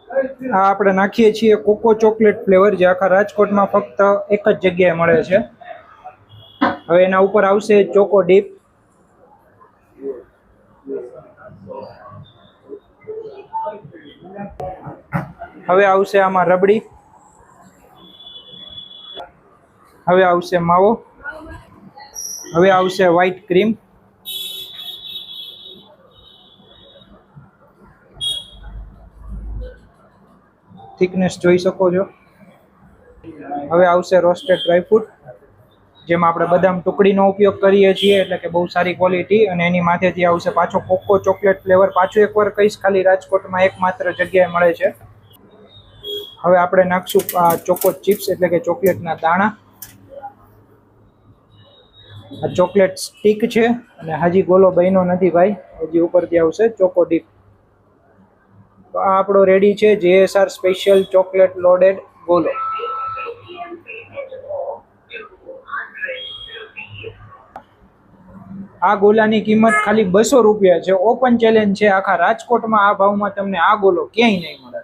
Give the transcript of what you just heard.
આ આપણે નાખીએ છીએ કોકો ચોકલેટ ફ્લેવર, જે આખા રાજકોટમાં ફક્ત એક જ જગ્યાએ મળે છે. હવે એના ઉપર આવશે ચોકો ડીપ. હવે આવશે આમાં રબડી. હવે આવશે માવો. હવે આવશે વ્હાઈટ ક્રીમ. થિકનેસ જોઈ શકો છો. હવે આવશે રોસ્ટેડ ડ્રાયફ્રૂટ, જેમાં આપણે બદામ ટુકડીનો ઉપયોગ કરીએ છીએ, એટલે કે બહુ સારી ક્વોલિટી. અને એની માથેથી આવશે પાછો કોકો ચોકલેટ ફ્લેવર. પાછું એકવાર કહીશ, ખાલી રાજકોટમાં એકમાત્ર જગ્યાએ મળે છે. હવે આપણે નાખશું ચોકો ચિપ્સ, એટલે કે ચોકલેટના દાણા. આ ચોકલેટ સ્ટીક છે અને હજી ગોલો બન્યો નથી ભાઈ, હજી ઉપરથી આવશે ચોકો ડીપ. તો આ આપણો રેડી છે JSR સ્પેશિયલ ચોકલેટ લોડેડ ગોલો. આ ગોલાની કિંમત ખાલી 200 રૂપિયા છે. ઓપન ચેલેન્જ છે, આખા રાજકોટમાં આ ભાવમાં તમને આ ગોલો ક્યાંય નહીં મળે.